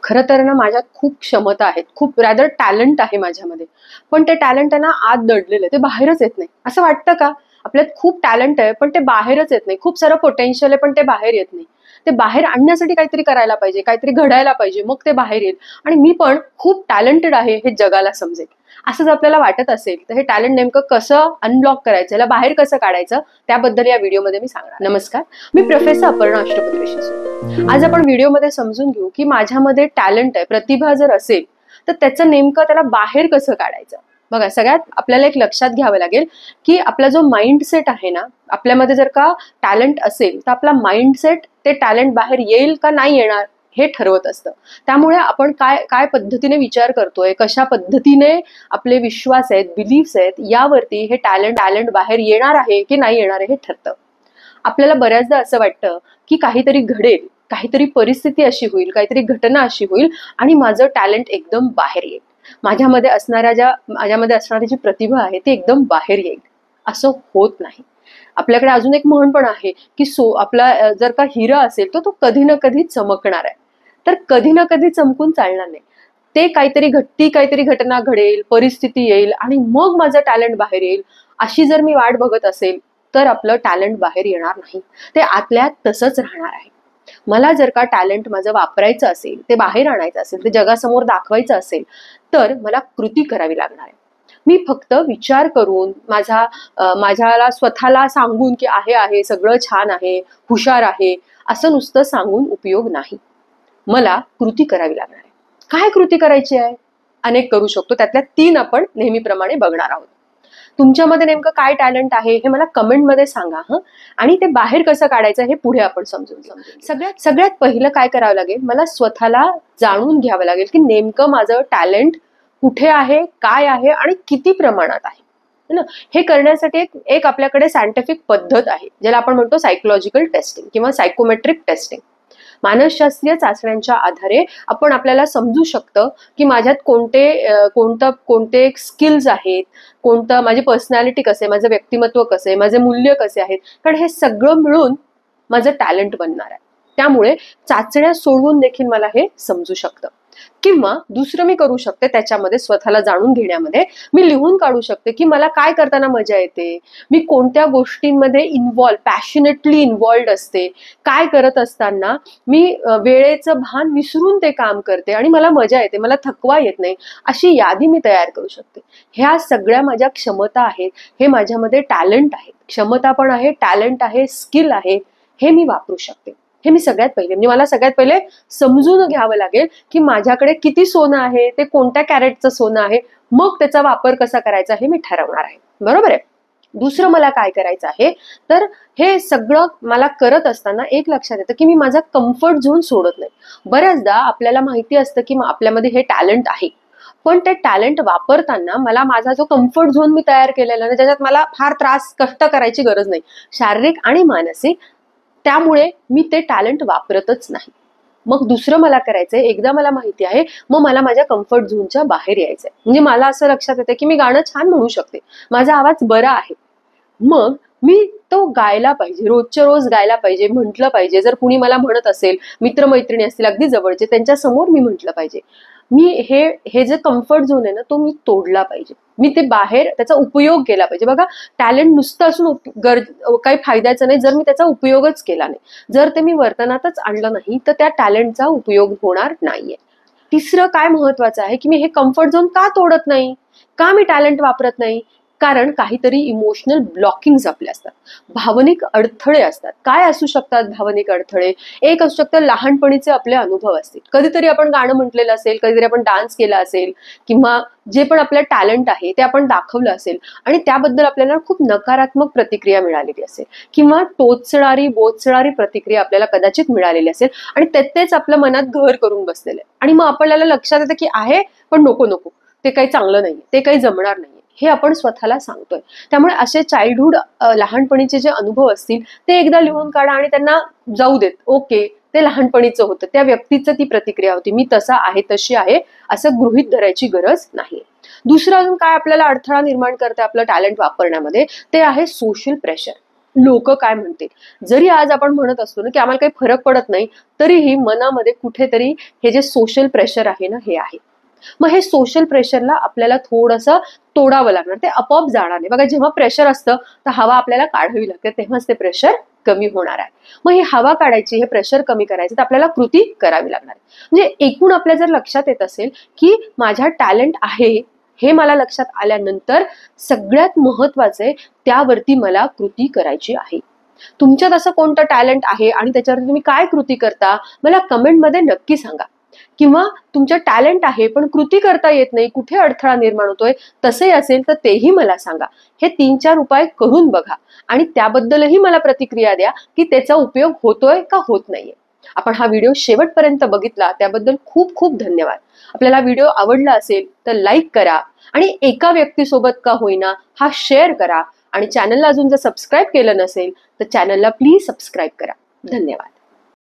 खरं तर ना माझ्यात खूप क्षमता आहेत, खूप रॅदर टॅलेंट आहे माझ्यामध्ये. पण ते टॅलेंट आहे ना आत दडलेलं आहे, ते बाहेरच येत नाही. असं वाटतं का? आपल्यात खूप टॅलेंट आहे पण ते बाहेरच येत नाही. खूप सारं पोटेन्शियल आहे पण ते बाहेर येत नाही. ते बाहेर आणण्यासाठी काहीतरी करायला पाहिजे, काहीतरी घडायला पाहिजे, मग ते बाहेर येईल. आणि मी पण खूप टॅलेंटेड आहे हे जगाला समजेल. असं जर आपल्याला वाटत असेल तर हे टॅलेंट नेमकं कसं अनब्लॉक करायचं, याला बाहेर कसं काढायचं, त्याबद्दल या व्हिडिओमध्ये मी सांगणार. नमस्कार, मी प्रोफेसर अपर्णा अष्टपत्र शिसोळे. आज आपण व्हिडिओमध्ये समजून घेऊ की माझ्यामध्ये टॅलेंट आहे, प्रतिभा जर असेल तर त्याचं नेमकं त्याला बाहेर कसं काढायचं. बघा, सगळ्यात आपल्याला एक लक्षात घ्यावं लागेल की आपला जो माइंडसेट आहे ना, आपल्यामध्ये जर का टॅलेंट असेल तर आपला माइंडसेट ते टॅलेंट बाहेर येईल का नाही येणार हे ठरवत असतं. त्यामुळे आपण काय काय पद्धतीने विचार करतोय, कशा पद्धतीने आपले विश्वास आहेत, बिलीफ्स आहेत, यावरती हे टॅलेंट बाहेर येणार आहे की नाही येणार आहे हे ठरतं. आपल्याला बऱ्याचदा असं वाटतं की काहीतरी घडेल, काहीतरी परिस्थिती अशी होईल, काहीतरी घटना अशी होईल आणि माझं टॅलेंट एकदम बाहेर येईल. माझ्यामध्ये असणारी जी प्रतिभा आहे ती एकदम बाहेर येईल. असं होत नाही. आपल्याकडे अजून एक म्हण पण आहे की आपला जर का हिरा असेल तर तो कधी ना कधी चमकणार आहे. तर कधी ना कधी चमकून चालणार नाही. ते काहीतरी घटना घडेल, परिस्थिती येईल आणि मग माझं टॅलेंट बाहेर येईल, अशी जर मी वाट बघत असेल तर आपलं टॅलेंट बाहेर येणार नाही. ते आतल्या तसंच राहणार आहे. मला जर का टॅलेंट माझं वापरायचं असेल, ते बाहेर आणायचं असेल, ते जगासमोर दाखवायचं असेल तर मला कृती करावी लागणार आहे. मी फक्त विचार करून माझ्याला स्वतःला सांगून की आहे सगळं छान आहे, हुशार आहे, असं नुसतं सांगून उपयोग नाही. मला कृती करावी लागणार आहे. काय कृती करायची आहे? अनेक करू शकतो. त्यातल्या 3 आपण नेहमीप्रमाणे बघणार आहोत. तुमच्यामध्ये नेमकं काय टॅलेंट आहे हे मला कमेंटमध्ये सांगा हं. आणि ते बाहेर कसं काढायचं हे पुढे आपण समजून घेऊ. सगळ्यात पहिलं काय करावं लागेल, मला स्वतःला जाणून घ्यावं लागेल की नेमकं माझं टॅलेंट कुठे आहे, काय आहे आणि किती प्रमाणात आहे ना. हे करण्यासाठी एक आपल्याकडे सायंटिफिक पद्धत आहे, ज्याला आपण म्हणतो सायकोलॉजिकल टेस्टिंग किंवा सायकोमेट्रिक टेस्टिंग. मानसशास्त्रीय चाचण्यांच्या आधारे आपण आपल्याला समजू शकतं की माझ्यात कोणते स्किल्स आहेत, माझी पर्सनॅलिटी कसे, माझं व्यक्तिमत्व कसे, माझे मूल्य कसे आहेत. कारण हे सगळं मिळून माझं टॅलेंट बनणार आहे. त्यामुळे चाचण्या सोडवून देखील मला हे समजू शकतं. किंवा दुसरं मी करू शकते, त्याच्यामध्ये स्वतःला जाणून घेण्यामध्ये मी लिहून काढू शकते की मला काय करताना मजा येते, मी कोणत्या गोष्टींमध्ये पॅशनेटली इन्व्हॉल्ड असते, काय करत असताना मी वेळेचं भान विसरून ते काम करते आणि मला मजा येते, मला थकवा येत नाही, अशी यादी मी तयार करू शकते. ह्या सगळ्या माझ्या क्षमता आहेत, हे माझ्यामध्ये टॅलेंट आहे, क्षमता पण आहे, टॅलेंट आहे, स्किल आहे, हे मी वापरू शकते. हे मी सगळ्यात पहिले म्हणजे मला सगळ्यात पहिले समजून घ्यावं लागेल की माझ्याकडे किती सोनं आहे, ते कोणत्या कॅरेटचं सोनं आहे, मग त्याचा वापर कसा करायचा हे मी ठरवणार आहे. बरोबर आहे. दुसरं मला काय करायचं आहे, तर हे सगळं मला करत असताना एक लक्षात येतं की मी माझा कम्फर्ट झोन सोडत नाही. बऱ्याचदा आपल्याला माहिती असतं की आपल्यामध्ये हे टॅलेंट आहे, पण ते टॅलेंट वापरताना मला माझा जो कम्फर्ट झोन मी तयार केलेला ना, ज्याच्यात मला फार कष्ट करायची गरज नाही, शारीरिक आणि मानसिक, त्यामुळे मी ते टॅलेंट वापरतच नाही. मग दुसरं मला करायचंय, एकदा मला माहिती आहे मग मला माझ्या कम्फर्ट झोनच्या बाहेर यायचंय. म्हणजे मला असं लक्षात येतं की मी गाणं छान म्हणू शकते, माझा आवाज बरा आहे, मग मी तो गायला पाहिजे, रोजच्या रोज गायला पाहिजे, म्हटलं पाहिजे. जर कुणी मला म्हणत असेल, मित्रमैत्रिणी असतील अगदी जवळचे, त्यांच्या समोर मी म्हटलं पाहिजे. मी हे जे कम्फर्ट झोन आहे ना, तो मी तोडला पाहिजे, मी ते बाहेर त्याचा उपयोग केला पाहिजे. बघा, टॅलेंट नुसतं असून काही फायद्याचं नाही जर मी त्याचा उपयोगच केला नाही. जर ते मी वर्तनातच आणलं नाही तर त्या टॅलेंटचा उपयोग होणार नाहीये. तिसरं काय महत्वाचं आहे की मी हे कम्फर्ट झोन का तोडत नाही, का मी टॅलेंट वापरत नाही, कारण काहीतरी इमोशनल ब्लॉकिंग्स आपले असतात, भावनिक अडथळे असतात. काय असू शकतात भावनिक अडथळे? एक असू शकतं लहानपणीचे आपले अनुभव असतील, कधीतरी आपण गाणं म्हटलेलं असेल, कधीतरी आपण डान्स केला असेल, किंवा जे पण आपलं टॅलेंट आहे ते आपण दाखवलं असेल आणि त्याबद्दल आपल्याला खूप नकारात्मक प्रतिक्रिया मिळालेली असेल, किंवा बोचणारी प्रतिक्रिया आपल्याला कदाचित मिळालेली असेल आणि तेच आपल्या मनात घर करून बसलेलं आहे. आणि मग आपल्याला लक्षात येतं की आहे पण नको, ते काही चांगलं नाही, ते काही जमणार नाही, हे आपण स्वतःला सांगतोय. त्यामुळे असे चाइल्डहुड लहानपणीचे जे अनुभव असतील ते एकदा लिहून काढा आणि त्यांना जाऊ देत. ओके, ते लहानपणीचं होतं, त्या व्यक्तीचं ती प्रतिक्रिया होती, मी तसा आहे तशी आहे असं गृहीत धरायची गरज नाही. दुसरं अजून काय आपल्याला अडथळा निर्माण करते आपलं टॅलेंट वापरण्यामध्ये, ते आहे सोशल प्रेशर. लोक काय म्हणतील. जरी आज आपण म्हणत असतो ना की आम्हाला काही फरक पडत नाही, तरीही मनामध्ये कुठेतरी हे जे सोशल प्रेशर आहे ना हे आहे. मग हे सोशल प्रेशरला आपल्याला थोडंसं तोडावं लागणार, ते आपोआप जाणार नाही. बघा, जेव्हा प्रेशर असतं तर हवा आपल्याला काढावी लागते, तेव्हाच ते प्रेशर कमी होणार आहे. मग ही हवा काढायची, हे प्रेशर कमी करायचं, तर आपल्याला कृती करावी लागणार आहे. म्हणजे एकूण आपल्या जर लक्षात येत असेल की माझ्या टॅलेंट आहे हे मला लक्षात आल्यानंतर सगळ्यात महत्वाचे त्यावरती मला कृती करायची आहे. तुमच्यात असं कोणतं टॅलेंट आहे आणि त्याच्यावरती तुम्ही काय कृती करता मला कमेंटमध्ये नक्की सांगा. किंवा तुमचं टॅलेंट आहे पण कृती करता येत नाही, कुठे अडथळा निर्माण होतोय, तसे असेल तर तेही मला सांगा. हे 3-4 उपाय करून बघा आणि त्याबद्दलही मला प्रतिक्रिया द्या की त्याचा उपयोग होतोय का होत नाहीये. आपण हा व्हिडिओ शेवटपर्यंत बघितला त्याबद्दल खूप खूप धन्यवाद. आपल्याला व्हिडिओ आवडला असेल तर लाईक करा आणि एका व्यक्तीसोबत का होईना हा शेअर करा आणि चॅनलला अजून जर सबस्क्राईब केलं नसेल तर चॅनलला प्लीज सबस्क्राईब करा. धन्यवाद.